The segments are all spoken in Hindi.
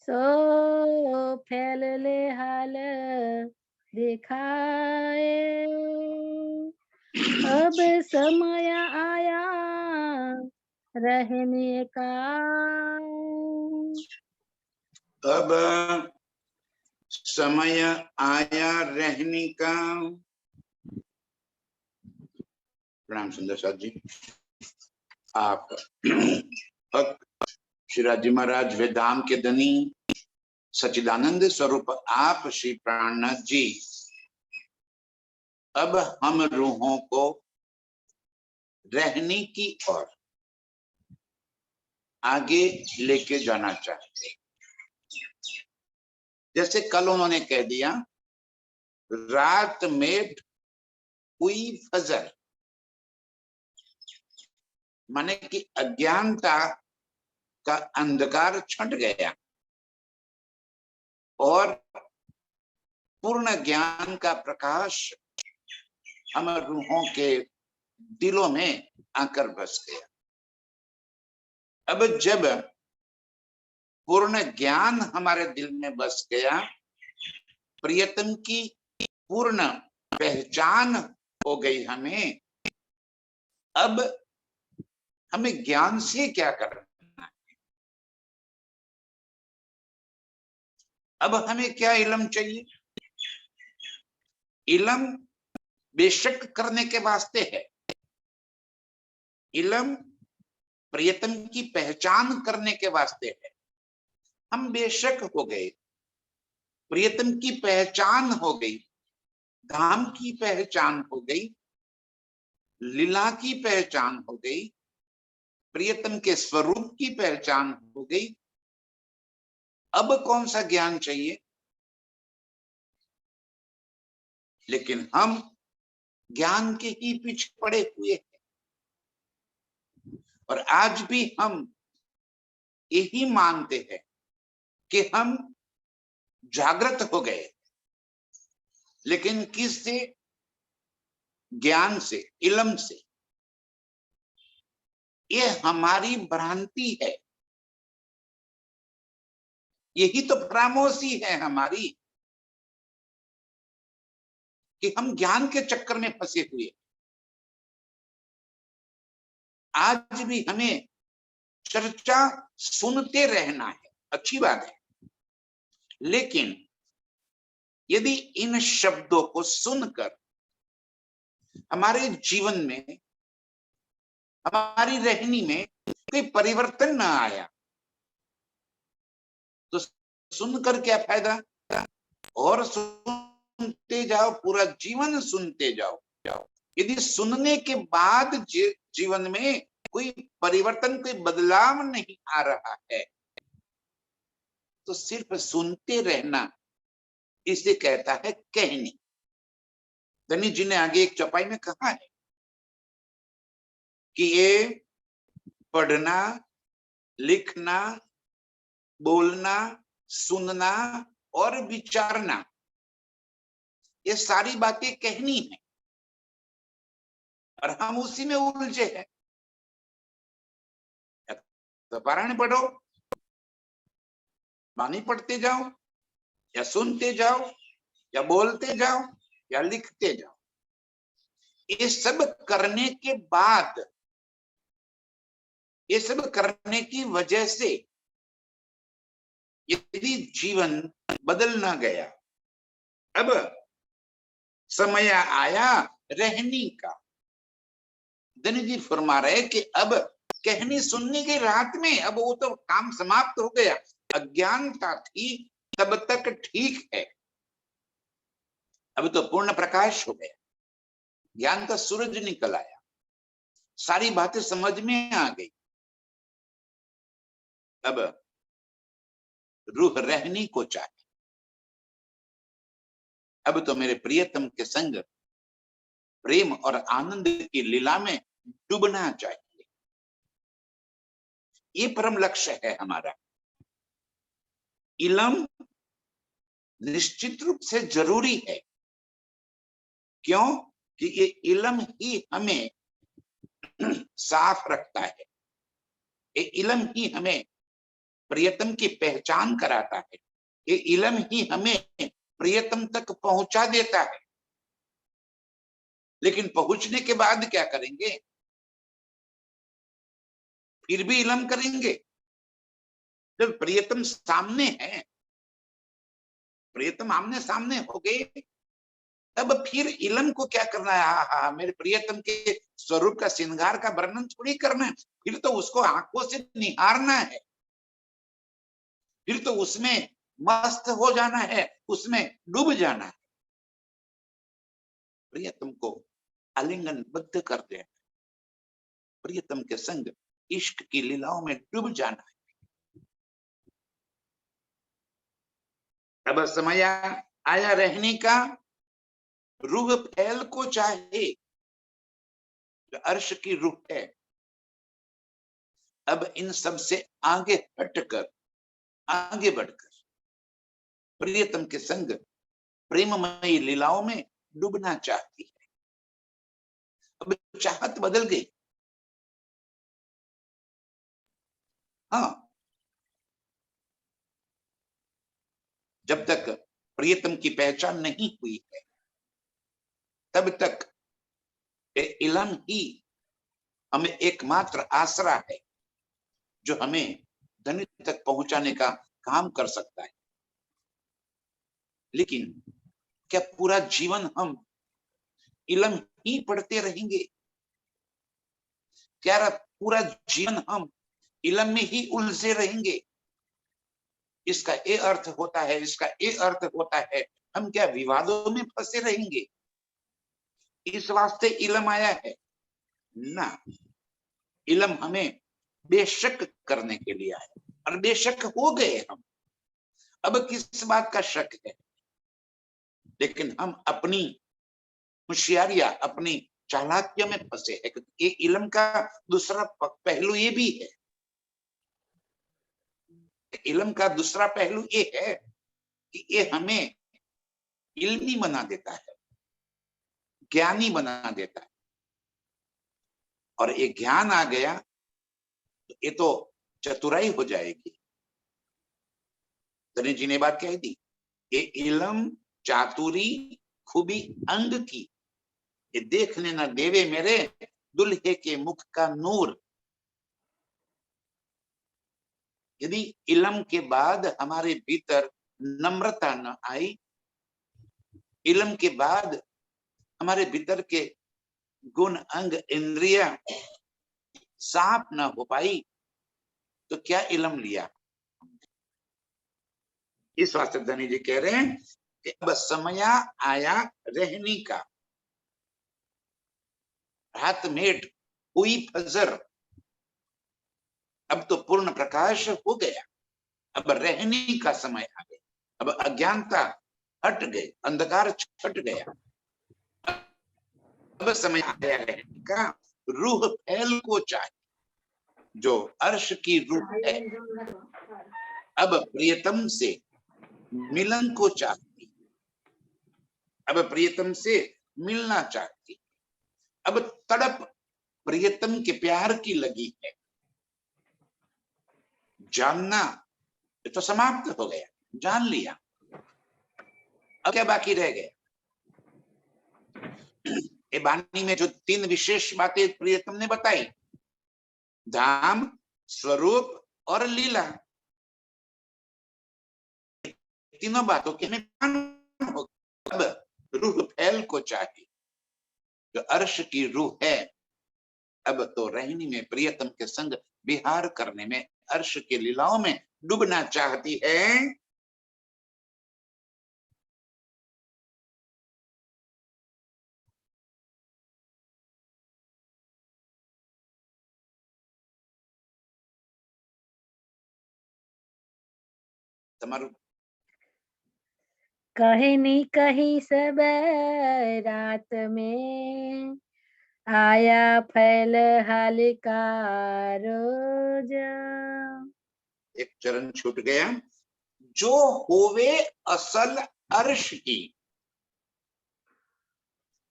सो फैल ले हाल दिखाए। अब समय आया रहने का। अब समय आया रहने का। प्रणाम सुंदर साथ जी। आप भक्त श्रीराजी महाराज वेदांत के धनी सच्चिदानंद स्वरूप आप श्री प्राणनाथ जी अब हम रूहों को रहने की ओर आगे लेके जाना चाहते हैं। जैसे कल उन्होंने कह दिया, रात में हुई फजर, माने कि अज्ञानता का अंधकार छंट गया और पूर्ण ज्ञान का प्रकाश हम रूहों के दिलों में आकर बस गया। अब जब पूर्ण ज्ञान हमारे दिल में बस गया, प्रियतम की पूर्ण पहचान हो गई हमें, अब हमें ज्ञान से क्या करना है? अब हमें क्या इल्म चाहिए? इल्म बेशक करने के वास्ते है, इल्म प्रियतम की पहचान करने के वास्ते है। हम बेशक हो गए, प्रियतम की पहचान हो गई, धाम की पहचान हो गई, लीला की पहचान हो गई, प्रियतम के स्वरूप की पहचान हो गई। अब कौन सा ज्ञान चाहिए? लेकिन हम ज्ञान के ही पीछे पड़े हुए हैं और आज भी हम यही मानते हैं कि हम जागृत हो गए, लेकिन किससे? ज्ञान से, इल्म से। ये हमारी भ्रांति है, यही तो फरामोशी है हमारी कि हम ज्ञान के चक्कर में फंसे हुए। आज भी हमें चर्चा सुनते रहना है, अच्छी बात है, लेकिन यदि इन शब्दों को सुनकर हमारे जीवन में, हमारी रहनी में कोई परिवर्तन न आया तो सुनकर क्या फायदा? और सुनते जाओ, पूरा जीवन सुनते जाओ। यदि सुनने के बाद जीवन में कोई परिवर्तन, कोई बदलाव नहीं आ रहा है तो सिर्फ सुनते रहना, इसे कहता है कहनी। धनी जी ने आगे एक चौपाई में कहा है कि ये पढ़ना, लिखना, बोलना, सुनना और विचारना, ये सारी बातें कहनी है और हम उसी में उलझे हैं। तो पारायण पढ़ो, वाणी पढ़ते जाओ, या सुनते जाओ, या बोलते जाओ, या लिखते जाओ। ये सब करने के बाद, ये सब करने की वजह से यदि जीवन बदल ना गया, अब समय आया रहने का। धनी जी फरमा रहे कि अब कहनी सुनने की रात में, अब वो तो काम समाप्त हो गया। अज्ञानता थी तब तक ठीक है, अब तो पूर्ण प्रकाश हो गया, ज्ञान का सूरज निकल आया, सारी बातें समझ में आ गई। अब रूह रहनी को चाहिए, अब तो मेरे प्रियतम के संग प्रेम और आनंद की लीला में डूबना चाहिए। ये परम लक्ष्य है हमारा। इल्म निश्चित रूप से जरूरी है, क्यों कि ये इल्म ही हमें साफ रखता है, ये इल्म ही हमें प्रियतम की पहचान कराता है। ये इलम ही हमें प्रियतम तक पहुंचा देता है। लेकिन पहुंचने के बाद क्या करेंगे? फिर भी इलम करेंगे। जब प्रियतम सामने है, प्रियतम आमने सामने हो गए, तब फिर इलम को क्या करना है? हा मेरे प्रियतम के स्वरूप का, श्रृंगार का वर्णन थोड़ी करना है। फिर तो उसको आंखों से निहारना है, फिर तो उसमें मस्त हो जाना है, उसमें डूब जाना है। प्रियतम को आलिंगनबद्ध कर दे, प्रियतम के संग इश्क की लीलाओं में डूब जाना है। अब समय आया रहने का। रूह फैल को चाहे, जो अर्श की रूह है, अब इन सब से आगे हटकर, आगे बढ़कर प्रियतम के संग प्रेममयी लीलाओं में डूबना चाहती है। अब चाहत बदल गई। हाँ, जब तक प्रियतम की पहचान नहीं हुई है, तब तक इलम ही हमें एकमात्र आसरा है, जो हमें धन्य तक पहुंचाने का काम कर सकता है। लेकिन क्या पूरा जीवन हम इलम ही पढ़ते रहेंगे? क्या पूरा जीवन हम इलम में ही उलझे रहेंगे? इसका ये अर्थ होता है, इसका ये अर्थ होता है, हम क्या विवादों में फंसे रहेंगे? इस वास्ते इलम आया है ना। इलम हमें बेशक करने के लिए आया, और बेशक हो गए हम। अब किस बात का शक है? लेकिन हम अपनी होशियारियां, अपनी चालाकियों में फंसे हैं। ये इलम का दूसरा पहलू ये भी है। इलम का दूसरा पहलू ये है कि ये हमें इल्मी बना देता है, ज्ञानी बना देता है। और ये ज्ञान आ गया तो ये तो चतुराई हो जाएगी। गणेश जी ने बात कह दी, ये इलम चातुरी खूबी अंग की, ये देखने न देवे मेरे दुल्हे के मुख का नूर। यदि इलम के बाद हमारे भीतर नम्रता न आई, इलम के बाद हमारे भीतर के गुण अंग इंद्रिया साफ न हो पाई, तो क्या इलम लिया? इस वास्ते धनी जी कह रहे हैं कि अब समय आया रहने का। रात मेट हुई फजर, अब तो पूर्ण प्रकाश हो गया। अब रहने का समय आ गया। अब अज्ञानता हट गई, अंधकार छट गया। अब समय आया रहने का। रूह फैल को चाहे, जो अर्श की रूह है, अब प्रियतम से मिलन को चाहती, अब प्रियतम से मिलना चाहती, अब तड़प प्रियतम के प्यार की लगी है। जानना ये तो समाप्त हो गया, जान लिया। अब क्या बाकी रह गया? ये वाणी में जो तीन विशेष बातें प्रियतम ने बताई, धाम, स्वरूप और लीला, तीनों बातों के हमें ज्ञान होगा। अब रूह फैल को चाहिए, जो अर्श की रूह है, अब तो रहनी में प्रियतम के संग विहार करने में, अर्श के लीलाओं में डूबना चाहती है। તમારું कहीं नहीं कहीं सब रात में आया फैल हाल का रोज। एक चरण छूट गया। जो होवे असल अर्श की,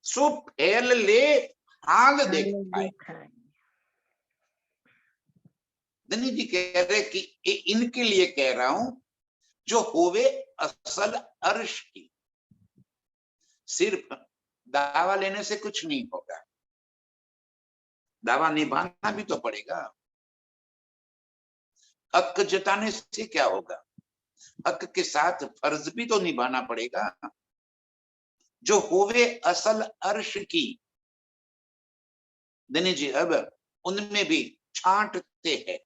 सो फैल ले हाल देखाए। धनी जी कह रहे कि इनके लिए कह रहा हूं जो होवे असल अर्श की। सिर्फ दावा लेने से कुछ नहीं होगा, दावा निभाना भी तो पड़ेगा। हक जताने से क्या होगा, हक के साथ फर्ज भी तो निभाना पड़ेगा। जो होवे असल अर्श की, धनी जी अब उनमें भी छांटते हैं।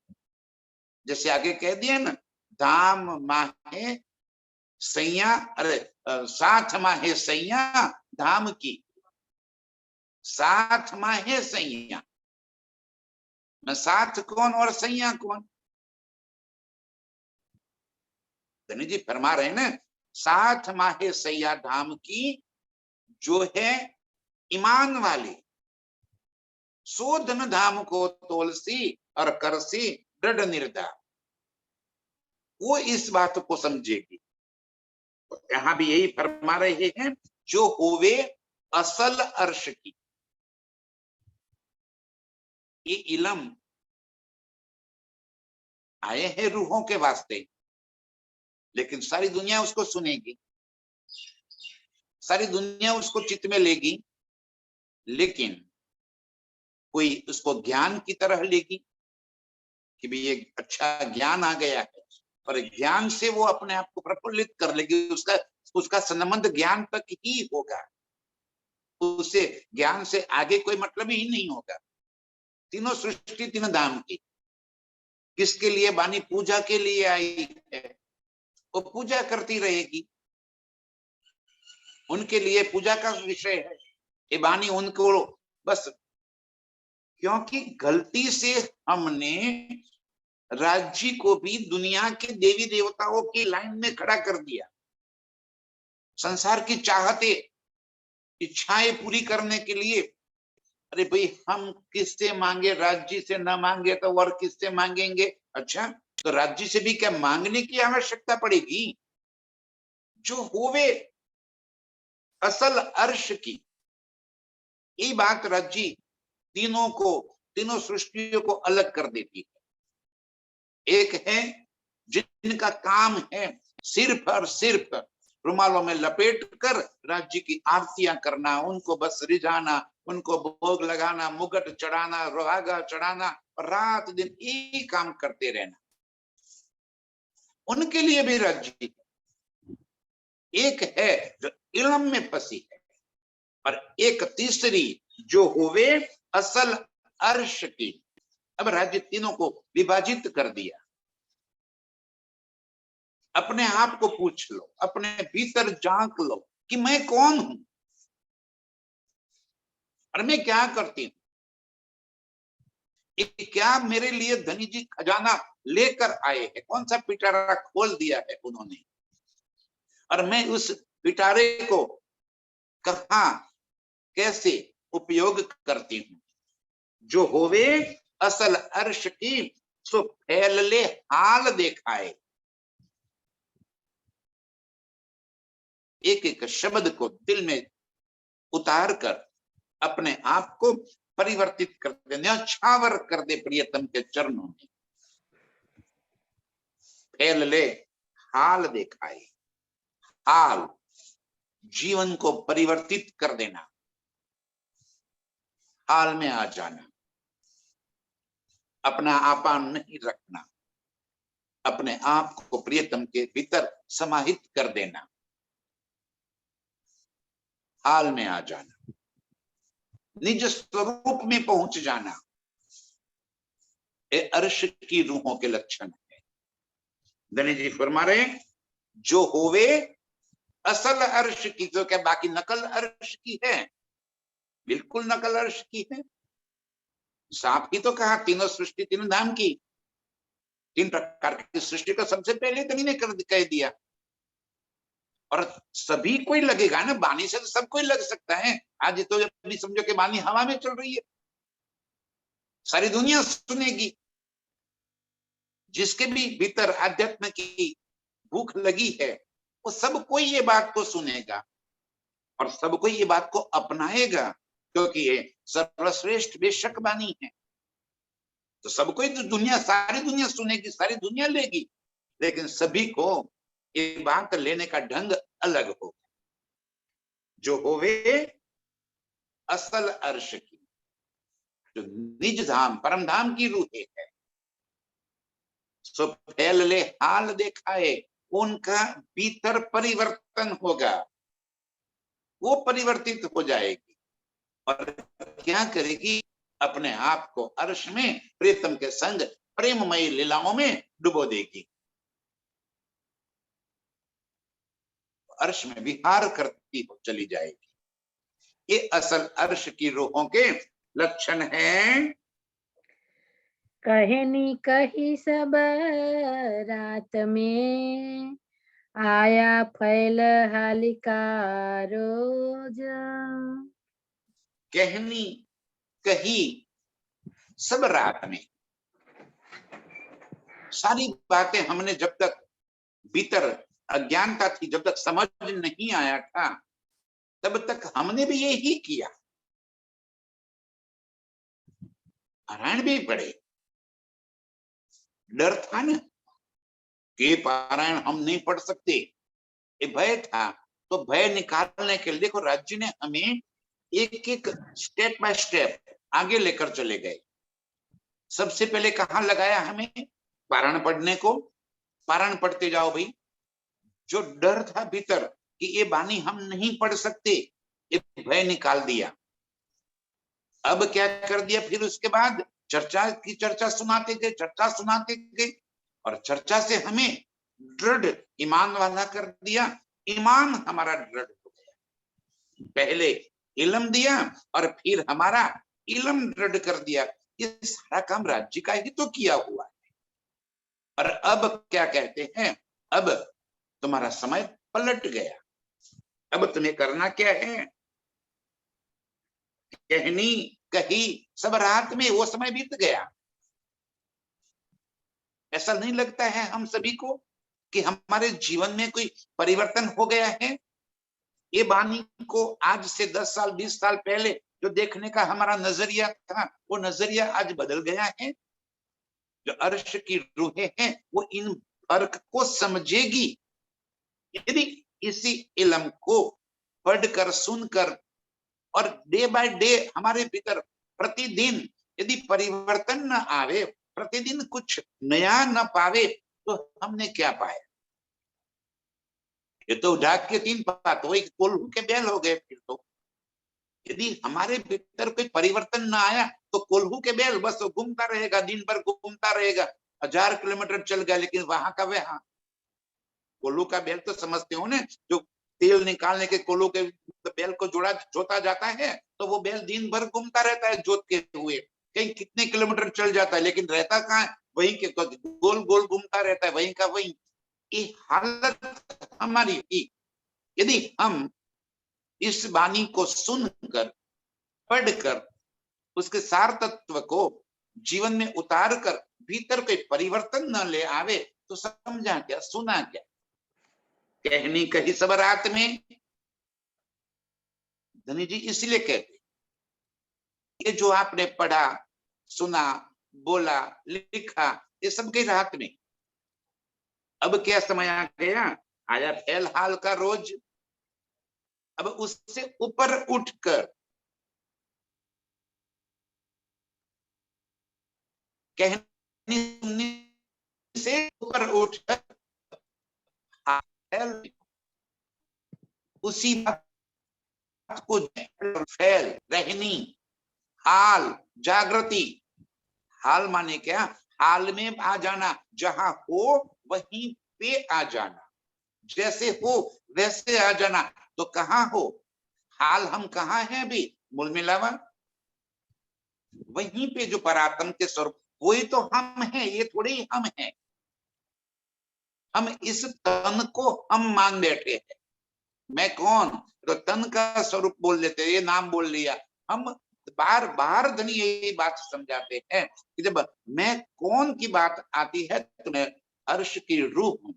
जैसे आगे कह दिया ना, धाम माहे सैया, अरे साथ माहे सैया धाम की, साथ माहे सैया, न साथ कौन और सैया कौन। धनी जी फरमा रहे हैं ना, साथ माहे सैया धाम की जो है ईमान वाली, सो धन धाम को तोलसी और करसी दृढ़ निर्धा, वो इस बात को समझेगी। यहां भी यही फरमा रहे हैं, जो होवे असल अर्श की। ये इलम आए हैं रूहों के वास्ते, लेकिन सारी दुनिया उसको सुनेगी, सारी दुनिया उसको चित्त में लेगी, लेकिन कोई उसको ज्ञान की तरह लेगी कि भी ये अच्छा ज्ञान आ गया है, और ज्ञान से वो अपने आप को प्रफुल्लित कर लेगी। उसका संबंध ज्ञान तक ही होगा, उससे ज्ञान से आगे कोई मतलब ही नहीं होगा। तीनों सृष्टि तीन धाम की, किसके लिए वाणी पूजा के लिए आई है, वो पूजा करती रहेगी, उनके लिए पूजा का विषय है ये वाणी उनको बस। क्योंकि गलती से हमने राज्य को भी दुनिया के देवी देवताओं की लाइन में खड़ा कर दिया। संसार की चाहते इच्छाएं पूरी करने के लिए, अरे भाई हम किससे मांगे, राज्य से न मांगे तो और किससे मांगेंगे। अच्छा, तो राज्य से भी क्या मांगने की आवश्यकता पड़ेगी। जो होवे असल अर्श की, ये बात राज्य तीनों को, तीनों सृष्टियों को अलग कर देती है। एक है जिनका काम है सिर्फ और सिर्फ रुमालों में लपेट कर राज्य की आरतियां करना, उनको बस रिझाना, उनको भोग लगाना, मुगट चढ़ाना, रोहागा चढ़ाना, और रात दिन एक काम करते रहना, उनके लिए भी राज्य। एक है जो इल्म में फंसी है, और एक तीसरी जो होवे असल अर्श की। अब राज्य तीनों को विभाजित कर दिया। अपने आप को पूछ लो, अपने भीतर झांक लो कि मैं कौन हूं और मैं क्या करती हूं। क्या मेरे लिए धनी जी खजाना लेकर आए हैं, कौन सा पिटारा खोल दिया है उन्होंने, और मैं उस पिटारे को कहां कैसे उपयोग करती हूं। जो होवे असल अर्श की सो फैल ले हाल देखाए। एक एक शब्द को दिल में उतार कर अपने आप को परिवर्तित कर दे, न्यौछावर कर दे प्रियतम के चरणों में। फैल ले हाल दिखाए, हाल जीवन को परिवर्तित कर देना, हाल में आ जाना, अपना आपा नहीं रखना, अपने आप को प्रियतम के भीतर समाहित कर देना, हाल में आ जाना, निज स्वरूप में पहुंच जाना। ये अर्श की रूहों के लक्षण है। धनी जी फरमा रहे, जो होवे असल अर्श की, तो क्या बाकी नकल अर्श की है? बिल्कुल नकल अर्श की है। साफ ही तो कहा, तीनों सृष्टि तीनों धाम की, तीन प्रकार की सृष्टि का सबसे पहले धनी ने कह दिया। और सभी कोई लगेगा ना, बानी से तो सब कोई लग सकता है। आज तो अभी समझो कि बानी हवा में चल रही है, सारी दुनिया सुनेगी। जिसके भी भीतर आध्यात्म की भूख लगी है, वो सब कोई ये बात को सुनेगा और सब कोई ये बात को अपनाएगा, क्योंकि ये सर्वश्रेष्ठ बेशक बानी है। तो सबको ही तो दुनिया, सारी दुनिया सुनेगी, सारी दुनिया लेगी, लेकिन सभी को ये बात लेने का ढंग अलग हो। जो होवे असल अर्श की, जो निज धाम परम धाम की रूहे है, सो फैल ले हाल देखाए, उनका भीतर परिवर्तन होगा, वो परिवर्तित हो जाएगी और क्या करेगी, अपने आप को अर्श में प्रीतम के संग प्रेममयी लीलाओं में डुबो देगी, अर्श में विहार करती हो चली जाएगी। ये असल अर्श की रूहों के लक्षण हैं। कहनी कही सब रात में, आया फैल हालिका रोज। कहनी कही सब रात में, सारी बातें हमने जब तक भीतर अज्ञानता थी, जब तक समझ नहीं आया था, तब तक हमने भी यही किया। पारायण भी पढ़े, डर था ना कि पारायण हम नहीं पढ़ सकते, ये भय था। तो भय निकालने के लिए देखो राज्य ने हमें एक एक स्टेप बाय स्टेप आगे लेकर चले गए। सबसे पहले कहाँ लगाया हमें, पारायण पढ़ने को, पारायण पढ़ते जाओ भाई। जो डर था भीतर कि ये बानी हम नहीं पढ़ सकते, ये भय निकाल दिया। अब क्या कर दिया, फिर उसके बाद चर्चा की चर्चा सुनाते गए, चर्चा सुनाते गए, और चर्चा से हमें दृढ़ ईमान वाला कर दिया। ईमान हमारा दृढ़ हो गया, पहले इल्म दिया और फिर हमारा इल्म दृढ़ कर दिया। ये सारा काम राज्य का ही तो किया हुआ है। और अब क्या कहते हैं, अब तुम्हारा समय पलट गया, अब तुम्हें करना क्या है, कहनी कही सब रात में, वो समय बीत गया। ऐसा नहीं लगता है हम सभी को कि हमारे जीवन में कोई परिवर्तन हो गया है? ये बानी को आज से 10 साल 20 साल पहले जो देखने का हमारा नजरिया था, वो नजरिया आज बदल गया है। जो अर्श की रूहें हैं वो इन फर्क को समझेगी। यदि इसी इल्म को पढ़कर सुनकर और डे बाय डे हमारे भीतर प्रतिदिन यदि परिवर्तन न आवे, प्रतिदिन कुछ नया न पावे, तो हमने क्या पाया? ये तो ढाक के 3 बात वही कोल्हू के बैल हो गए। फिर तो यदि हमारे भीतर कोई परिवर्तन ना आया तो कोल्हू के बैल बस घूमता रहेगा, दिन भर घूमता रहेगा, 1000 किलोमीटर चल गया, लेकिन वहां का वहां। कोल्हू का बैल तो समझते हो ना, जो तेल निकालने के कोल्हू के बैल को जोता जाता है, तो वो बैल दिन भर घूमता रहता है जोत के हुए, कहीं कितने किलोमीटर चल जाता है, लेकिन रहता कहाँ है, वहीं के गोल गोल घूमता रहता है, वहीं का वहीं। ये हालत हमारी थी। यदि हम इस वाणी को सुनकर पढ़कर उसके सार तत्व को जीवन में उतार कर भीतर कोई परिवर्तन न ले आवे, तो समझा क्या, सुना क्या? कहनी कही सब रात में, धनी जी इसलिए कहते, ये जो आपने पढ़ा सुना बोला लिखा, ये सब की रात में। अब क्या समय आ गया, आया फैल हाल का रोज। अब उससे ऊपर उठकर कहनी सुननी से ऊपर उठकर उसी बात को फैल रहनी, हाल जागृति। हाल माने क्या, हाल में आ जाना, जहां हो वहीं पे आ जाना, जैसे हो वैसे आ जाना। तो कहाँ हो, हाल हम कहाँ हैं अभी, मूल मिलावा, वहीं पे जो परात्म के स्वरूप, वही तो हम हैं, ये थोड़ी हम हैं। हम इस तन को हम मान बैठे हैं, मैं कौन, तो तन का स्वरूप बोल लेते, ये नाम बोल लिया। हम बार बार धनी यही बात समझाते हैं कि जब मैं कौन की बात आती है तो मैं अर्श की रूह हूं,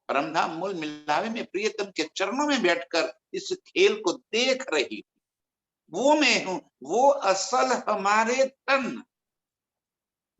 परमधाम मूल मिलावे में प्रियतम के चरणों में बैठकर इस खेल को देख रही, वो मैं हूं, वो असल हमारे तन।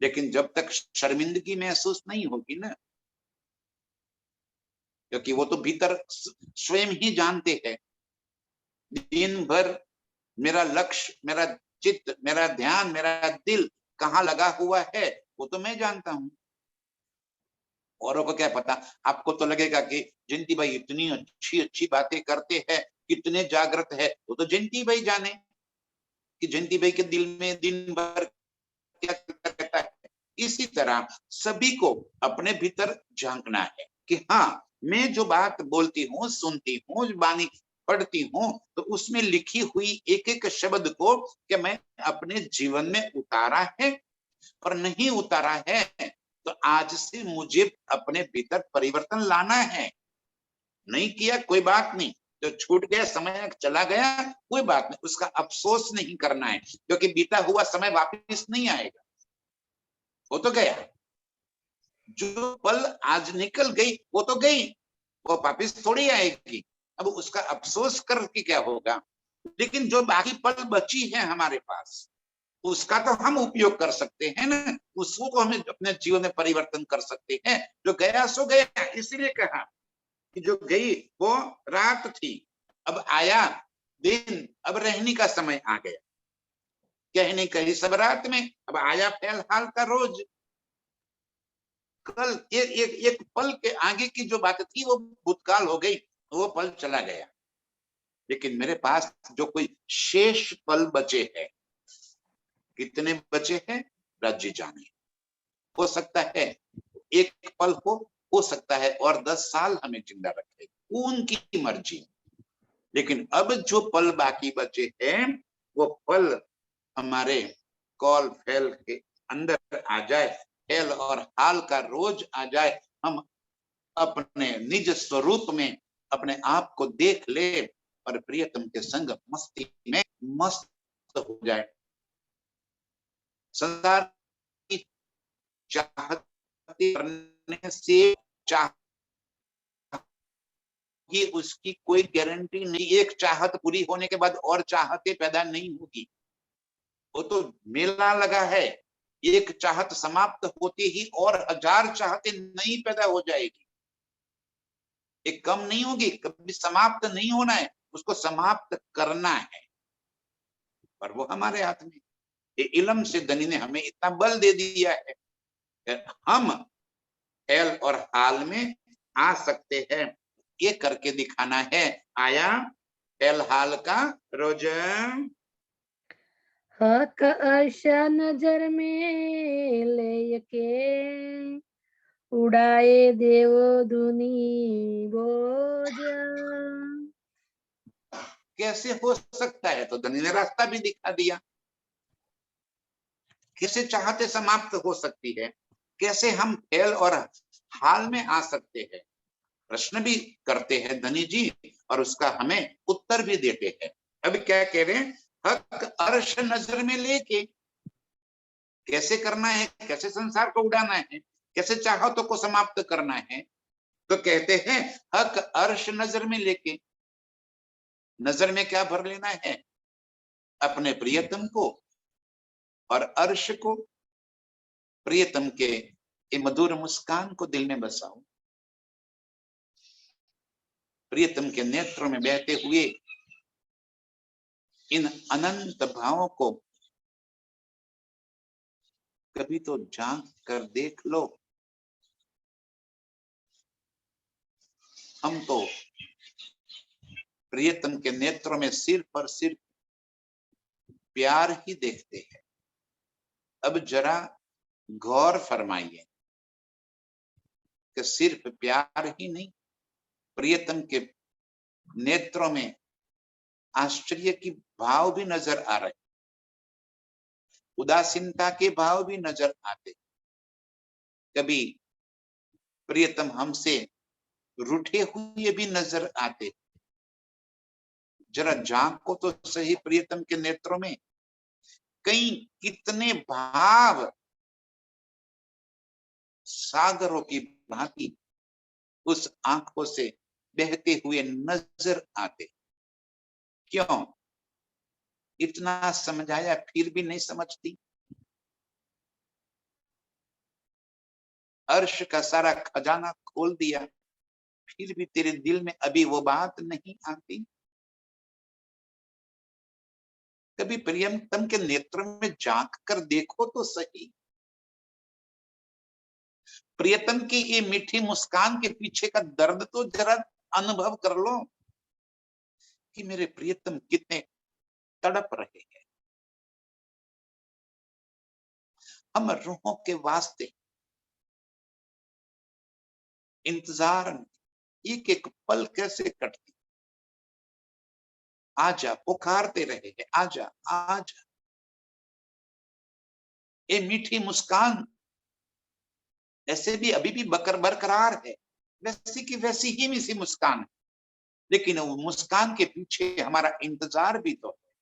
लेकिन जब तक शर्मिंदगी महसूस नहीं होगी ना, क्योंकि वो तो भीतर स्वयं ही जानते हैं दिन भर मेरा लक्ष्य, मेरा चित्त, मेरा ध्यान, मेरा दिल कहाँ लगा हुआ है, वो तो मैं जानता हूं। औरों को क्या पता। आपको तो लगेगा कि जयंती भाई इतनी अच्छी अच्छी बातें करते हैं, कितने जागृत है, वो तो जयंती भाई जाने कि जयंती भाई के दिल में दिन भर क्या चलता रहता है। इसी तरह सभी को अपने भीतर झांकना है कि हाँ, मैं जो बात बोलती हूँ, सुनती हूँ, वाणी पढ़ती हूँ, तो उसमें लिखी हुई एक एक शब्द को क्या मैं अपने जीवन में उतारा है, और नहीं उतारा है तो आज से मुझे अपने भीतर परिवर्तन लाना है। नहीं किया कोई बात नहीं, जो छूट गया, समय चला गया, कोई बात नहीं, उसका अफसोस नहीं करना है, क्योंकि बीता हुआ समय वापस नहीं आएगा, वो तो गया। जो पल आज निकल गई वो तो गई, वो वापस थोड़ी आएगी। अब उसका अफसोस करके क्या होगा। लेकिन जो बाकी पल बची है हमारे पास, उसका तो हम उपयोग कर सकते हैं ना, उसको तो हमें अपने जीवन में परिवर्तन कर सकते हैं। जो गया सो गया, इसीलिए कहा कि जो गई वो रात थी, अब आया दिन, अब रहने का समय आ गया। कहने कही सब रात में, अब आया फिलहाल का रोज। कल एक पल के आगे की जो बात थी वो भूतकाल हो गई, वो पल चला गया। लेकिन मेरे पास जो कोई शेष पल बचे हैं, कितने बचे हैं राज्य जाने। हो सकता है एक पल हो सकता है और 10 साल हमें जिंदा रखे, उनकी मर्जी। लेकिन अब जो पल बाकी बचे हैं, वो पल हमारे कॉल फैल के अंदर आ जाए, फैल और हाल का रोज आ जाए, हम अपने निज स्वरूप में अपने आप को देख ले और प्रियतम के संग मस्ती में मस्त हो जाए। संसार की चाहते करने से चाह कि उसकी कोई गारंटी नहीं, एक चाहत पूरी होने के बाद और चाहते पैदा नहीं होगी। वो तो मेला लगा है, एक चाहत समाप्त होते ही और 1000 चाहते नई पैदा हो जाएगी। एक कम नहीं होगी, कभी समाप्त नहीं होना है, उसको समाप्त करना है, पर वो हमारे हाथ में। ये इल्म से धनी ने हमें इतना बल दे दिया है कि हम हेल और हाल में आ सकते हैं। ये करके दिखाना है। आया हेल हाल का रोज, हक अर्शा नजर में ले के उड़ाए देव धुनी बोझ। कैसे हो सकता है, तो धनी ने रास्ता भी दिखा दिया। कैसे चाहते समाप्त हो सकती है, कैसे हम फेल और हाल में आ सकते हैं, प्रश्न भी करते हैं धनी जी, और उसका हमें उत्तर भी देते हैं। अब क्या कह रहे हैं, हक अर्श नजर में लेके कैसे करना है, कैसे संसार को उड़ाना है, कैसे चाहतों को समाप्त करना है। तो कहते हैं हक अर्श नजर में लेके, नजर में क्या भर लेना है, अपने प्रियतम को और अर्श को, प्रियतम के मधुर मुस्कान को दिल में बसाओ, प्रियतम के नेत्रों में बहते हुए इन अनंत भावों को कभी तो झांक कर देख लो। हम तो प्रियतम के नेत्रों में सिर्फ और सिर्फ प्यार ही देखते हैं। अब जरा गौर फरमाइए कि सिर्फ प्यार ही नहीं, प्रियतम के नेत्रों में आश्चर्य की भाव भी नजर आ रहे, उदासीनता के भाव भी नजर आते। कभी प्रियतम हमसे रूठे हुए भी नजर आते। जरा झांको तो सही प्रियतम के नेत्रों में, कई कितने भाव सागरों की भांति उस आंखों से बहते हुए नजर आते। क्यों इतना समझाया फिर भी नहीं समझती। अर्श का सारा खजाना खोल दिया, फिर भी तेरे दिल में अभी वो बात नहीं आती। कभी प्रियतम के नेत्र में झांक कर देखो तो सही। प्रियतम की ये मीठी मुस्कान के पीछे का दर्द तो जरा अनुभव कर लो कि मेरे प्रियतम कितने तड़प रहे हैं। हम रूहों के वास्ते इंतजार में एक एक पल कैसे कटती, आजा पुकारते रहे हैं, आजा आजा। ये मीठी मुस्कान ऐसे भी अभी भी बरकरार है, वैसी की वैसी ही मीठी मुस्कान है, लेकिन वो मुस्कान के पीछे हमारा इंतजार भी तो है।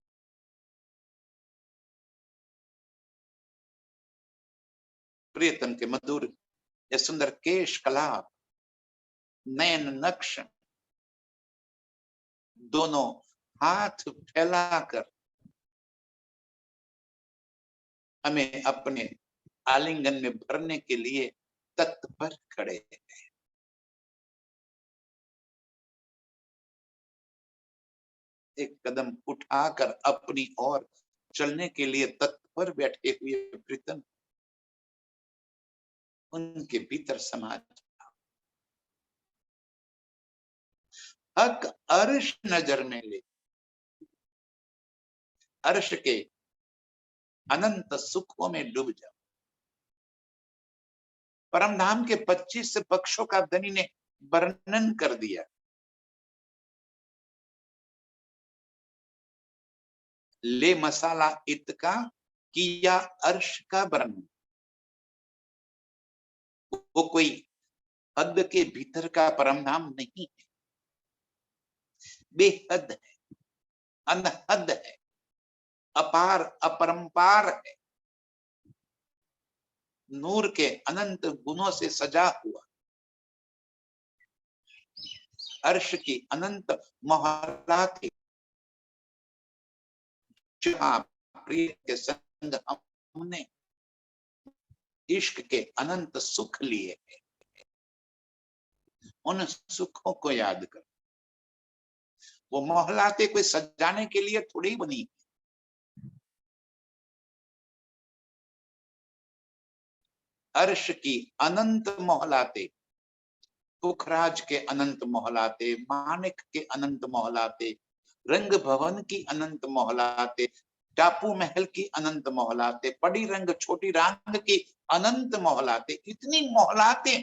प्रियतम के मधुर या सुंदर केश कलाप, नयन नक्श, दोनों हाथ फैलाकर हमें अपने आलिंगन में भरने के लिए तत्पर खड़े हैं। एक कदम उठाकर अपनी ओर चलने के लिए तत्पर बैठे हुए प्रीतम उनके भीतर समा जाओ। हक अर्श नजर में ले, अर्श के अनंत सुखों में डूब जाओ। परमधाम के 25 पक्षों का धनी ने वर्णन कर दिया। ले मसाला इतका किया अर्श का वर्णन। वो कोई हद के भीतर का परमधाम नहीं है, बेहद है, अनहद है, अपार अपरंपार है, नूर के अनंत गुणों से सजा हुआ। अर्श की अनंत मोहल्लाते, जहां प्रिय के संग हमने इश्क के अनंत सुख लिए हैं, उन सुखों को याद कर। वो मोहल्लाते कोई सजाने के लिए थोड़ी बनी, अर्श की अनंत मोहल्लाते, पुखराज के अनंत मोहल्लाते, मानिक के अनंत मोहल्लाते, रंग भवन की अनंत मोहल्लाते, टापू महल की अनंत मोहल्लाते, बड़ी रंग छोटी रंग की अनंत मोहल्लाते। इतनी मोहल्लाते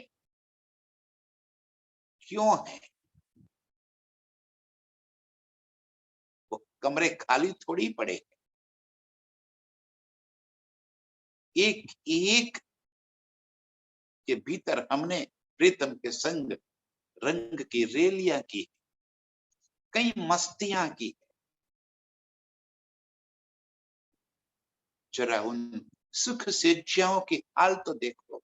क्यों है? वो कमरे खाली थोड़ी पड़े, एक एक के भीतर हमने प्रीतम के संग रंग की रेलियां की, कई मस्तियां की। जरा उन सुख सिज्जाओं की हाल तो देखो,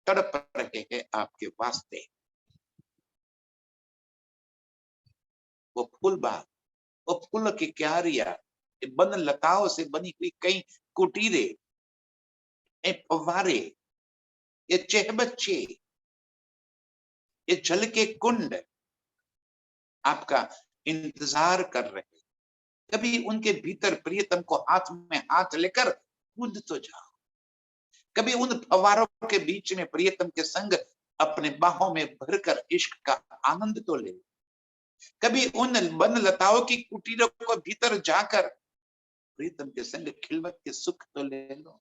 तड़प रहे हैं आपके वास्ते। वो फूल बाग, वो फूल की क्यारियां, वन लताओं से बनी हुई कई कुटीरे, फव्वारे, ये चहबच्चे, ये जल के कुंड आपका इंतजार कर रहे। कभी उनके भीतर प्रियतम को हाथ में हाथ लेकर कूद तो जाओ। कभी उन फव्वारों के बीच में प्रियतम के संग अपने बाहों में भरकर इश्क का आनंद तो ले। कभी उन वन लताओं की कुटीरों को भीतर जाकर प्रीतम के संग खिलवत के सुख तो ले लो।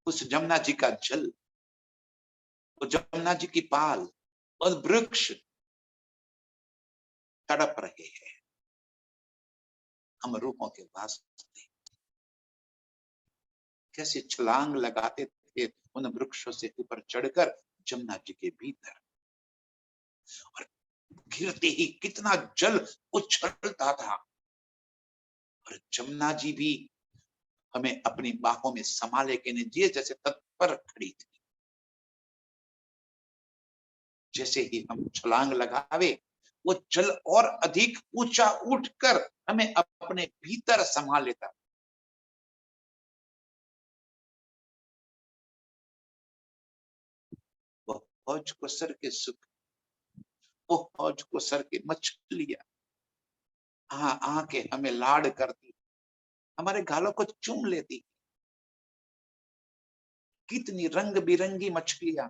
उस जमुना जी का जल, वो जमुना जी की पाल और वृक्ष तड़प रहे हैं। हम रूहों के वास्ते कैसे छलांग लगाते थे उन वृक्षों से ऊपर चढ़कर जमुना जी के भीतर, और गिरते ही कितना जल उछलता था, और जमुना जी भी हमें अपनी बाहों में संभाले के लिए जैसे तत्पर खड़ी थी। जैसे ही हम छलांग लगावे, वो जल और अधिक ऊंचा उठकर हमें अपने भीतर संभाल लेता। हौज को सर के सुख, वो हौज को सर के मछलियां आके हमें लाड करती, हमारे गालों को चूम लेती। कितनी रंग बिरंगी मछलियां,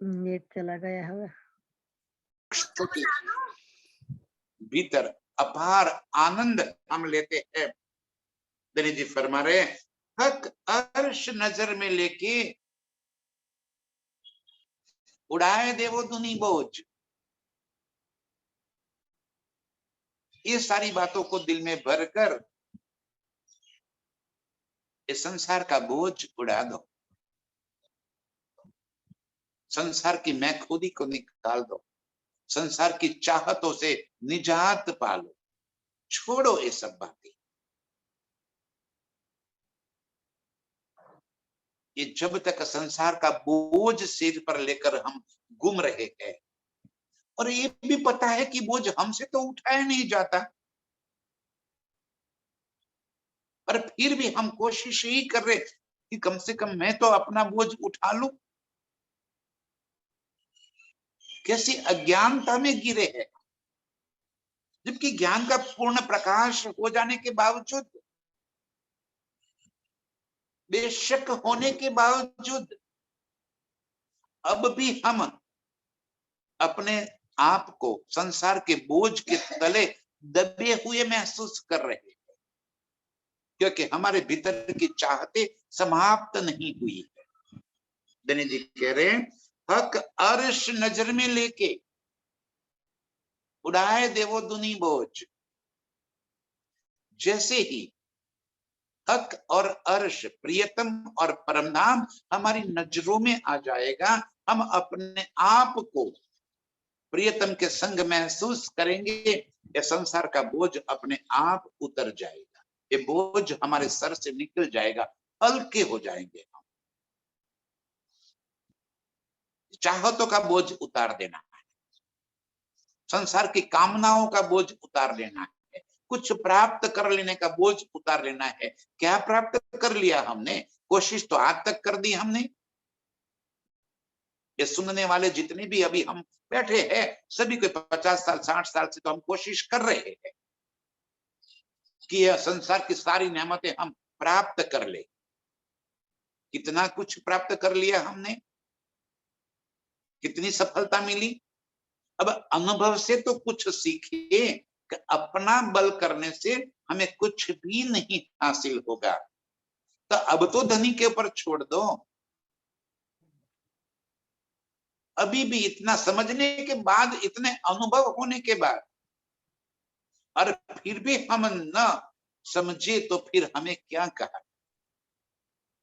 नेट चला गया होगा। के भीतर अपार आनंद हम लेते हैं। दनी जी फरमा रहे, हक अर्श नजर में लेके उड़ाए देवो दुनी बोझ। ये सारी बातों को दिल में भरकर इस संसार का बोझ उड़ा दो, संसार की मैखुदी को निकाल दो, संसार की चाहतों से निजात पालो, छोड़ो ये सब बातें। ये जब तक संसार का बोझ सिर पर लेकर हम घूम रहे हैं, और ये भी पता है कि बोझ हमसे तो उठाया नहीं जाता, पर फिर भी हम कोशिश ही कर रहे कि कम से कम मैं तो अपना बोझ उठा लूं। कैसी अज्ञानता में गिरे हैं, जबकि ज्ञान का पूर्ण प्रकाश हो जाने के बावजूद, बेशक होने के बावजूद, अब भी हम अपने आप को संसार के बोझ के तले दबे हुए महसूस कर रहे हैं, क्योंकि हमारे भीतर की चाहते समाप्त नहीं हुई है। दनी जी कह रहे हैं, हक अर्श नजर में लेके उड़ाए देवो दुनी बोझ। जैसे ही हक और अर्श, प्रियतम और परमधाम हमारी नजरों में आ जाएगा, हम अपने आप को प्रियतम के संग महसूस करेंगे। ये संसार का बोझ अपने आप उतर जाएगा, ये बोझ हमारे सर से निकल जाएगा, हल्के हो जाएंगे। हम चाहतों का बोझ उतार देना है, संसार की कामनाओं का बोझ उतार लेना है, कुछ प्राप्त कर लेने का बोझ उतार लेना है। क्या प्राप्त कर लिया हमने? कोशिश तो आज तक कर दी हमने। ये सुनने वाले जितने भी अभी हम बैठे हैं, सभी को 50 साल 60 साल से तो हम कोशिश कर रहे हैं कि यह संसार की सारी नेमतें हम प्राप्त कर ले। कितना कुछ प्राप्त कर लिया हमने, कितनी सफलता मिली। अब अनुभव से तो कुछ सीखिए कि अपना बल करने से हमें कुछ भी नहीं हासिल होगा, तो अब तो धनी के ऊपर छोड़ दो। अभी भी इतना समझने के बाद, इतने अनुभव होने के बाद, और फिर भी हम न समझे तो फिर हमें क्या कहा।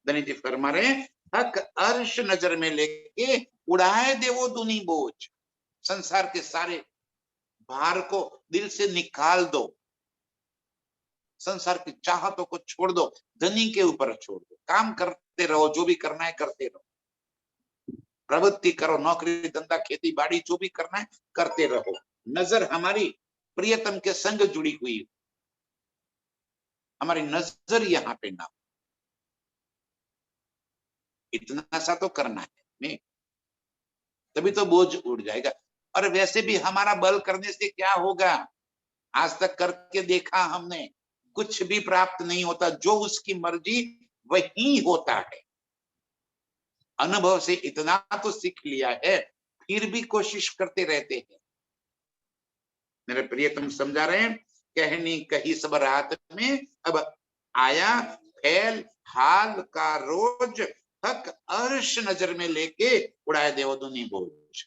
धनी जी फरमा रहे, हक अर्श नजर में लेके उड़ाए देवो दुनी बोझ। संसार के सारे भार को दिल से निकाल दो, संसार की चाहतों को छोड़ दो, धनी के ऊपर छोड़ दो। काम करते रहो, जो भी करना है करते रहो, प्रवृत्ति करो, नौकरी धंधा खेती बाड़ी जो भी करना है करते रहो। नजर हमारी प्रियतम के संग जुड़ी हुई, हमारी नजर यहाँ पे ना, इतना सा तो करना है नहीं, तभी तो बोझ उड़ जाएगा। और वैसे भी हमारा बल करने से क्या होगा? आज तक करके देखा हमने, कुछ भी प्राप्त नहीं होता। जो उसकी मर्जी वही होता है। अनुभव से इतना तो सीख लिया है, फिर भी कोशिश करते रहते हैं। मेरे प्रियतम समझा रहे हैं, कहनी कही सब रात में, अब आया फैल हाल का रोज, हक अर्श नजर में लेके उड़ाए देवो दुनी बोझ।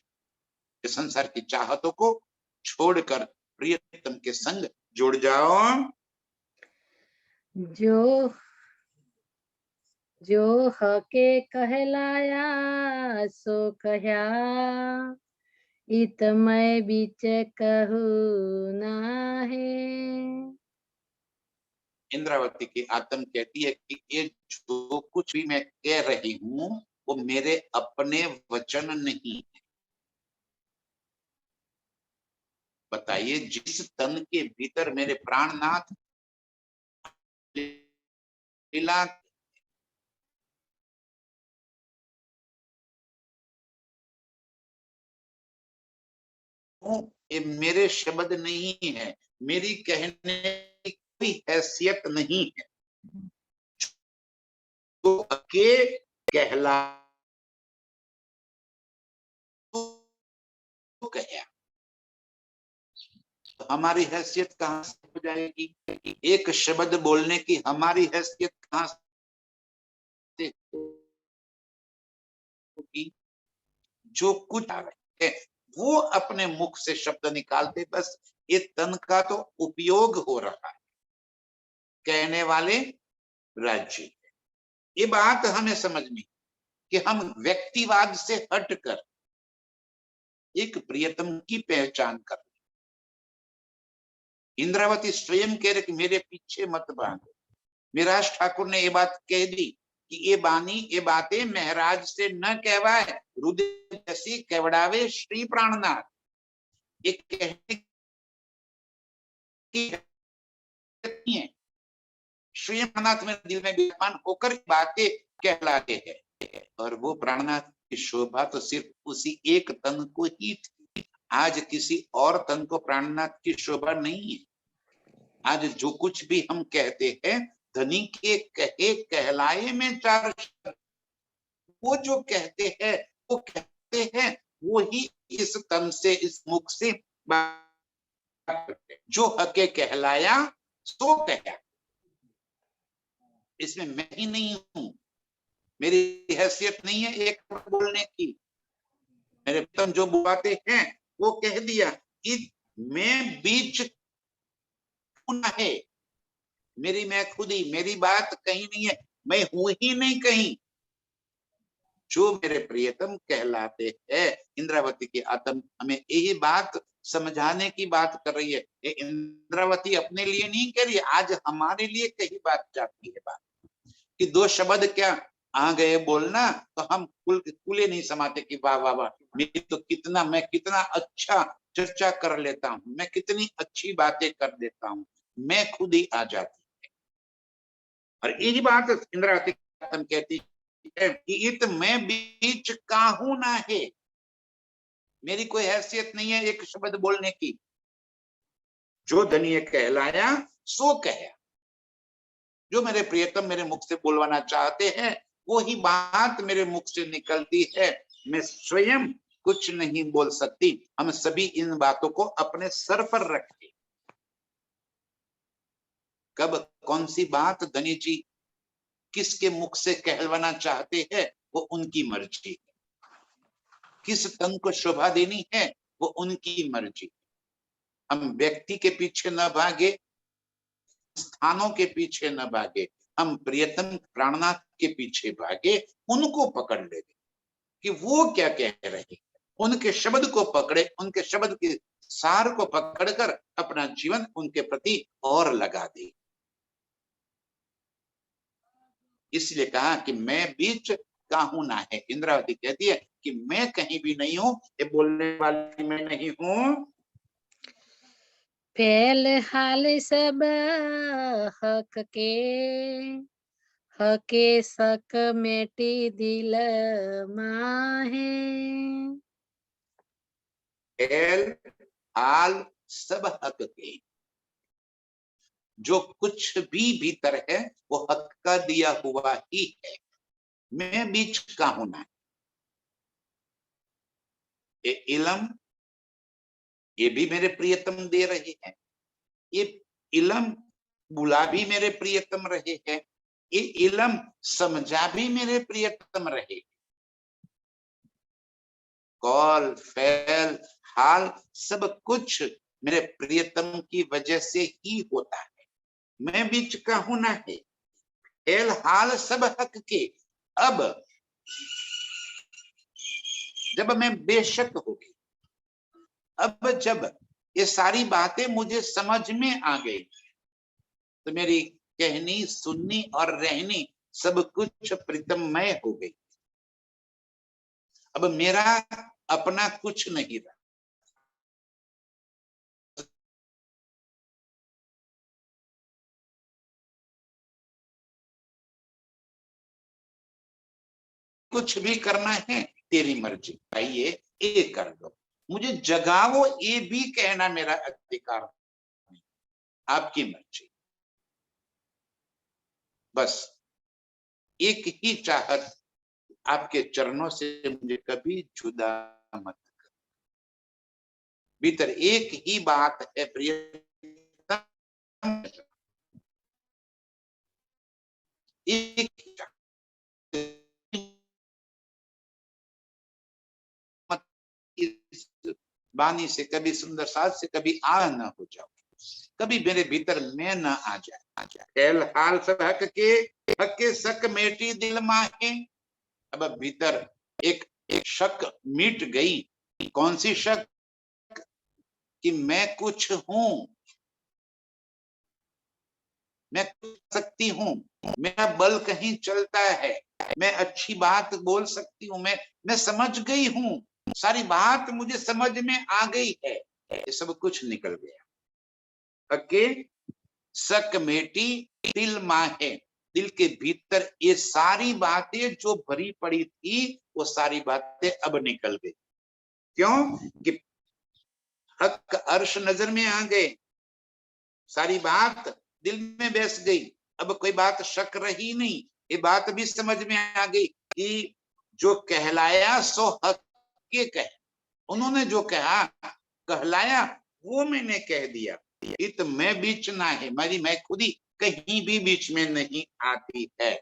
संसार की चाहतों को छोड़कर प्रियतम के संग जुड़ जाओ। जो जो हके कहलाया सो कह्या, इत मैं बीच कहूँ ना है। इंद्रावती की आत्म कहती है कि ये जो कुछ भी मैं कह रही हूं वो मेरे अपने वचन नहीं। बताइए, जिस तन के भीतर मेरे प्राणनाथ लीला, ये मेरे शब्द नहीं है, मेरी कहने की कोई हैसियत नहीं है। तो के कहला तो कहा, तो हमारी हैसियत कहां से हो जाएगी? एक शब्द बोलने की हमारी हैसियत कहां से होगी? जो कुछ आ रहे है वो अपने मुख से शब्द निकालते, बस ये तन का तो उपयोग हो रहा है, कहने वाले राज्य। ये बात हमें समझनी कि हम व्यक्तिवाद से हटकर एक प्रियतम की पहचान कर। इंद्रावती स्वयं कह रहे कि मेरे पीछे मत भागो। मिराज ठाकुर ने ये बात कह दी कि ये बानी ये बातें महराज से न कहवाए, रुद्र जैसी केवड़ावे श्री प्राणनाथ। ये कहने की नहीं है, श्री प्राणनाथ मेरे दिल में विद्यमान होकर बातें कहलाते हैं। और वो प्राणनाथ की शोभा तो सिर्फ उसी एक तन को ही थी। आज किसी और तन को प्राणनाथ की शोभा नहीं है। आज जो कुछ भी हम कहते हैं, धनी के कहे कहलाए में चार शब्द, वो जो कहते हैं वो कहते हैं, वो ही इस तन से इस मुख से बात करते हैं। जो हके कहलाया सो कहा, इसमें मैं ही नहीं हूं, मेरी हैसियत नहीं है एक बोलने की। मेरे तन जो बुलाते हैं वो कह दिया कि मैं बीच है, मेरी मैं खुद ही, मेरी बात कहीं नहीं है, मैं हूं ही नहीं कहीं। जो मेरे प्रियतम कहलाते हैं। इंद्रावती की आत्म हमें यही बात समझाने की बात कर रही है। ये इंद्रावती अपने लिए नहीं कह रही, आज हमारे लिए कही बात जाती है। बात कि दो शब्द क्या आ गए बोलना तो हम कुले नहीं समाते कि वाह वाह वाह, मैं तो कितना, मैं कितना अच्छा चर्चा कर लेता हूँ, मैं कितनी अच्छी बातें कर देता हूँ, मैं खुद ही आ जाती है। और यही बात इंद्रावती कहती है कि इत मैं बीच काहू ना है, मेरी कोई हैसियत नहीं है एक शब्द बोलने की। जो धनी कहलाया सो कहा, जो मेरे प्रियतम मेरे मुख से बोलवाना चाहते हैं वो ही बात मेरे मुख से निकलती है। मैं स्वयं कुछ नहीं बोल सकती। हम सभी इन बातों को अपने सर पर रखें। कब कौन सी बात धनी जी किसके मुख से कहलवाना चाहते हैं वो उनकी मर्जी है। किस तन को शोभा देनी है वो उनकी मर्जी। हम व्यक्ति के पीछे न भागे, स्थानों के पीछे न भागे, हम प्रियतम प्राणनाथ के पीछे भागे, उनको पकड़ ले कि वो क्या कह रहे हैं, उनके शब्द को पकड़े, उनके शब्द के सार को पकड़कर अपना जीवन उनके प्रति और लगा दे। इसलिए कहा कि मैं बीच काहू ना है। इंद्रावती कहती है कि मैं कहीं भी नहीं हूं, ये बोलने वाली मैं नहीं हूं। फैल हाल सब हक के, हके सक मेटी दिल माहे। एल हाल सब हक के, जो कुछ भी भीतर है वो हक का दिया हुआ ही है। मैं बीच का होना, ये इलम ये भी मेरे प्रियतम दे रहे हैं, ये इलम बुला भी मेरे प्रियतम रहे हैं, ये इलम समझा भी मेरे प्रियतम रहे। कौल फैल हाल सब कुछ मेरे प्रियतम की वजह से ही होता है। मैं बीच का होना है, एल हाल सब हक के। अब जब मैं बेशक हो गई, अब जब ये सारी बातें मुझे समझ में आ गई, तो मेरी कहनी, सुननी और रहनी सब कुछ प्रीतममय हो गई। अब मेरा अपना कुछ नहीं रहा। कुछ भी करना है तेरी मर्जी, आइए ये कर दो, मुझे जगाओ ये भी कहना मेरा अधिकार नहीं, आपकी मर्जी। बस एक ही चाहत, आपके चरणों से मुझे कभी जुदा मत कर। भीतर एक ही बात है प्रियतम, एक ही चाहत, इस वाणी से कभी सुंदर साज से कभी आ न हो जाओ, कभी मेरे भीतर में न आ जाए। एल हाल सब हक के शक मेटी दिल माहे। अब भीतर एक शक मिट गई। कौन सी शक? कि मैं कुछ हूं, मैं कर सकती हूँ, मेरा बल कहीं चलता है, मैं अच्छी बात बोल सकती हूँ, मैं समझ गई हूँ, सारी बात मुझे समझ में आ गई है, ये सब कुछ निकल गया। अके शक मेटी दिल माहे। दिल के भीतर ये सारी बातें जो भरी पड़ी थी, वो सारी बातें अब निकल गई। क्यों? कि हक अर्श नजर में आ गए, सारी बात दिल में बैस गई। अब कोई बात शक रही नहीं, ये बात भी समझ में आ गई कि जो कहलाया सो हक के कहे। उन्होंने जो कहा, कहलाया, वो मैंने कह दिया। इत मैं बीच ना है, मेरी मैं खुद ही कहीं भी बीच में नहीं आती है।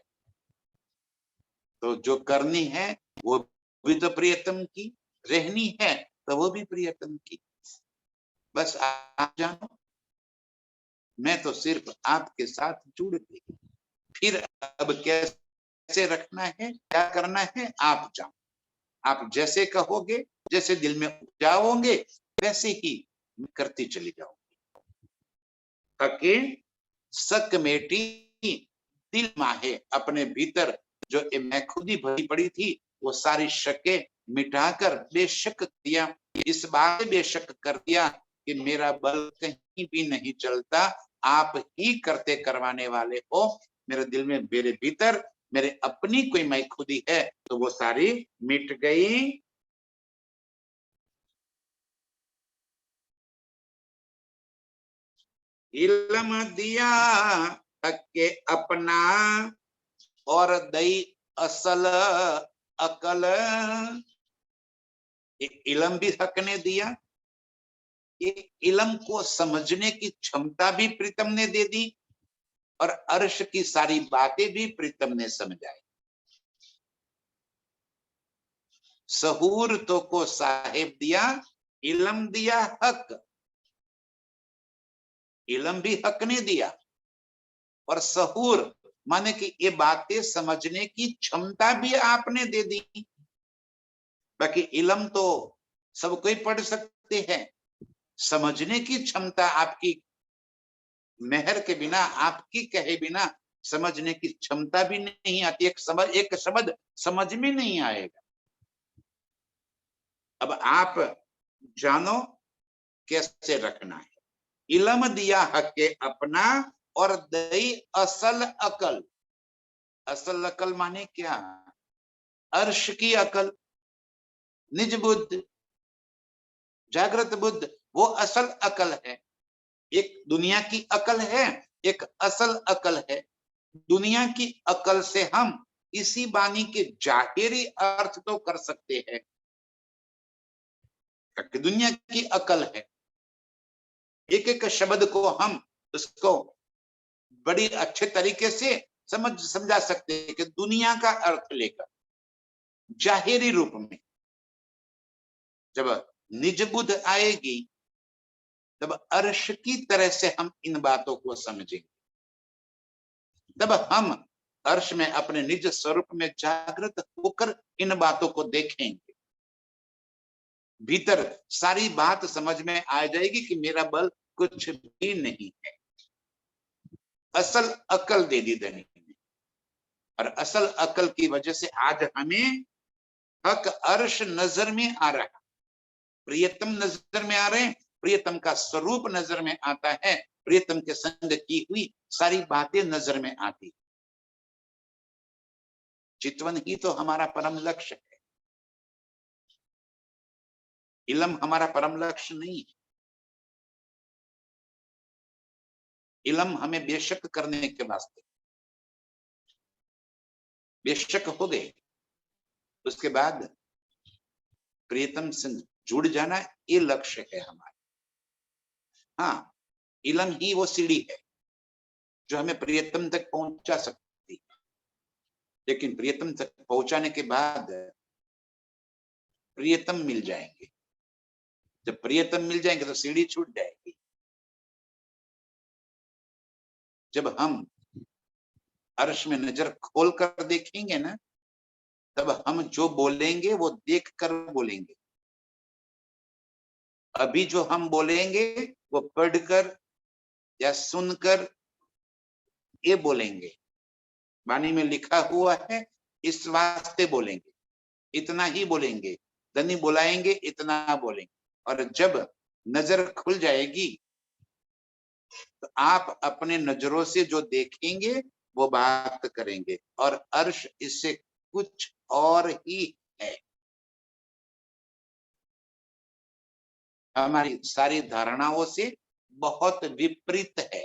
तो जो करनी है वो भी तो प्रियतम की, रहनी है तो वो भी प्रियतम की। बस आप जानो, मैं तो सिर्फ आपके साथ जुड़ गई। फिर अब कैसे रखना है, क्या करना है, आप जानो। आप जैसे कहोगे, जैसे दिल में उपजाओगे, वैसे ही करती चली जाओ। ताकि शक मेटी दिल माहे। अपने भीतर जो मैं खुद ही भरी पड़ी थी, वो सारी शकें मिटाकर बेशक दिया। इस बात बेशक कर दिया कि मेरा बल कहीं भी नहीं चलता, आप ही करते करवाने वाले हो। मेरे दिल में, मेरे भीतर मेरे अपनी कोई मैं खुद ही है, तो वो सारी मिट गई। इल्म दिया के अपना और दई असल अकल। इल्म भी हक ने दिया, इल्म को समझने की क्षमता भी प्रीतम ने दे दी, और अर्श की सारी बातें भी प्रीतम ने समझाई। सहूरतों को साहेब दिया, इल्म दिया हक। इल्म भी हक ने दिया, और सहूर माने कि ये बातें समझने की क्षमता भी आपने दे दी। बाकी इल्म तो सब कोई पढ़ सकते हैं, समझने की क्षमता आपकी मेहर के बिना, आपकी कहे बिना समझने की क्षमता भी नहीं आती। एक शब्द समझ में नहीं आएगा। अब आप जानो कैसे रखना है। इल्म दिया हक के अपना और दई असल अकल। असल अकल माने क्या? अर्श की अकल, निज बुद्ध, जागृत बुद्ध, वो असल अकल है। एक दुनिया की अकल है, एक असल अकल है। दुनिया की अकल से हम इसी वाणी के जाहिरी अर्थ तो कर सकते हैं, दुनिया की अकल है। एक एक शब्द को हम उसको बड़ी अच्छे तरीके से समझा सकते हैं कि दुनिया का अर्थ लेकर जाहिरी रूप में। जब निज बुद्ध आएगी तब अर्श की तरह से हम इन बातों को समझेंगे, तब हम अर्श में अपने निज स्वरूप में जागृत होकर इन बातों को देखेंगे। भीतर सारी बात समझ में आ जाएगी कि मेरा बल कुछ भी नहीं है। असल अकल दे दी धनी ने, और असल अकल की वजह से आज हमें हक अर्श नजर में आ रहा, प्रियतम नजर में आ रहे हैं, प्रियतम का स्वरूप नजर में आता है, प्रियतम के संग की हुई सारी बातें नजर में आती। चितवन ही तो हमारा परम लक्ष्य है, इलम हमारा परम लक्ष्य नहीं है। इलम हमें बेशक करने के वास्ते, बेशक हो गए, उसके बाद प्रियतम से जुड़ जाना, ये लक्ष्य है हमारा। हाँ, इलम ही वो सीढ़ी है जो हमें प्रियतम तक पहुंचा सकती है, लेकिन प्रियतम तक पहुंचाने के बाद प्रियतम मिल जाएंगे। जब प्रियतम मिल जाएंगे तो सीढ़ी छूट जाएगी। जब हम अर्श में नजर खोल कर देखेंगे ना, तब हम जो बोलेंगे वो देख कर बोलेंगे। अभी जो हम बोलेंगे वो पढ़कर या सुनकर ये बोलेंगे। वाणी में लिखा हुआ है, इस वास्ते बोलेंगे, इतना ही बोलेंगे। धनी बुलाएंगे, इतना बोलेंगे। और जब नजर खुल जाएगी तो आप अपने नजरों से जो देखेंगे वो बात करेंगे, और अर्श इससे कुछ और ही है। हमारी सारी धारणाओं से बहुत विपरीत है।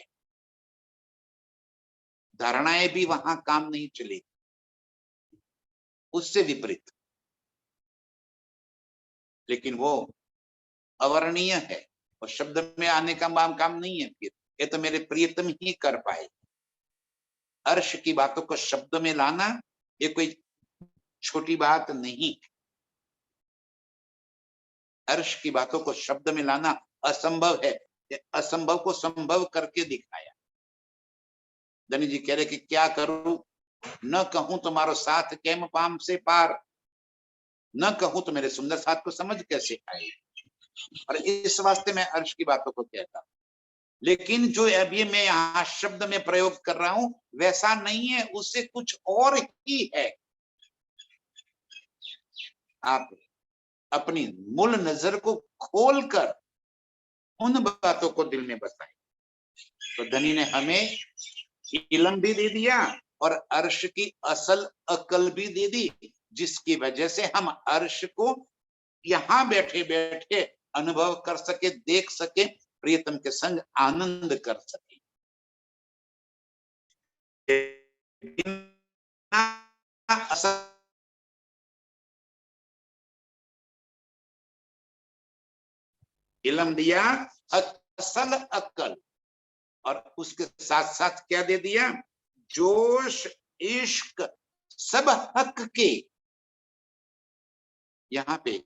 धारणाएं भी वहां काम नहीं चलेगी, उससे विपरीत। लेकिन वो अवर्णीय है, और शब्द में आने का काम नहीं है। फिर ये तो मेरे प्रियतम ही कर पाए। अर्श की बातों को शब्द में लाना ये कोई छोटी बात नहीं। अर्श की बातों को शब्द में लाना असंभव है, असंभव को संभव करके दिखाया। धनी जी कह रहे कि क्या करूं, न कहूं तुम्हारो साथ कैम पाम से पार, न कहूं तो मेरे सुंदर साथ को समझ कैसे आए। और इस वास्ते मैं अर्श की बातों को कहता, लेकिन जो अभी मैं यहाँ शब्द में प्रयोग कर रहा हूं वैसा नहीं है, उससे कुछ और ही है। आप अपनी मूल नजर को खोलकर उन बातों को दिल में बसाएं। तो धनी ने हमें इल्म भी दे दिया और अर्श की असल अकल भी दे दी, जिसकी वजह से हम अर्श को यहाँ बैठे बैठे अनुभव कर सके, देख सके, प्रियतम के संग आनंद कर सके। इल्म दिया, असल अकल, और उसके साथ साथ क्या दे दिया, जोश इश्क सब हक के। यहाँ पे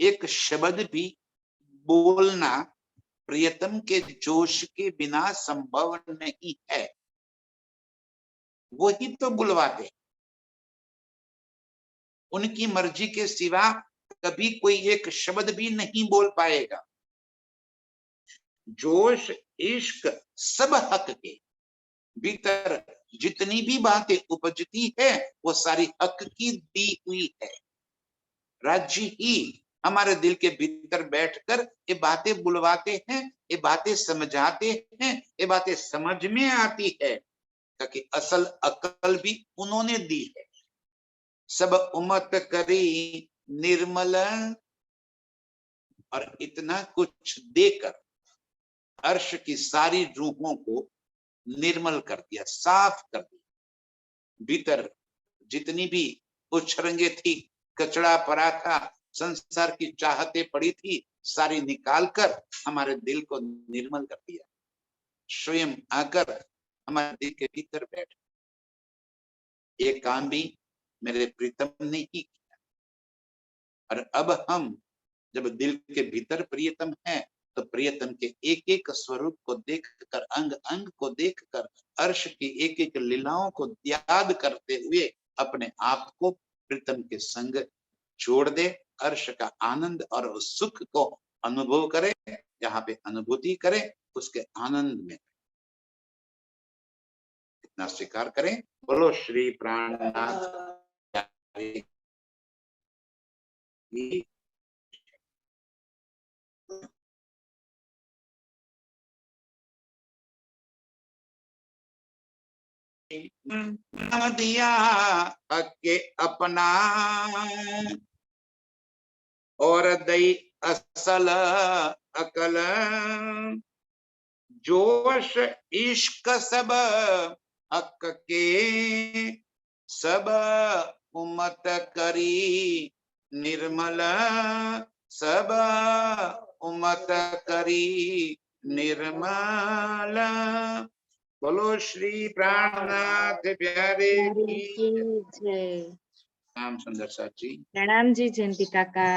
एक शब्द भी बोलना प्रियतम के जोश के बिना संभव नहीं है। वही तो बुलवाते, उनकी मर्जी के सिवा कभी कोई एक शब्द भी नहीं बोल पाएगा। जोश इश्क सब हक के, भीतर जितनी भी बातें उपजती है वो सारी हक की दी हुई है। राज्य ही हमारे दिल के भीतर बैठकर ये बातें बुलवाते हैं, ये बातें समझाते हैं, ये बातें समझ में आती है, ताकि असल अकल भी उन्होंने दी है। सब उमत करी निर्मल, और इतना कुछ देकर अर्श की सारी रूहों को निर्मल कर दिया, साफ कर दिया। भीतर जितनी भी उछरंगे थी, कचड़ा पड़ा था, संसार की चाहते पड़ी थी, सारी निकालकर हमारे दिल को निर्मल कर दिया। स्वयं आकर हमारे दिल के भीतर बैठ। ये काम भी मेरे प्रीतम ने ही किया। और अब हम जब दिल के भीतर प्रियतम है तो प्रियतम के एक एक स्वरूप को देखकर, अंग अंग को देखकर, अर्श की एक एक लीलाओं को याद करते हुए अपने आप को प्रीतम के संग छोड़ दे, अर्श का आनंद और उस सुख को अनुभव करे, यहाँ पे अनुभूति करे, उसके आनंद में इतना स्वीकार करें। बोलो श्री प्राणनाथ की नाम दिया के अपना और दई असल अकल, जोश इश्क सब हक के, सब उमत करी निर्मल, सब उमत करी निर्मल। बोलो श्री प्राणनाथ प्यारे की जय। नाम सुंदर साथ जी। प्रणाम जी जयंती काका।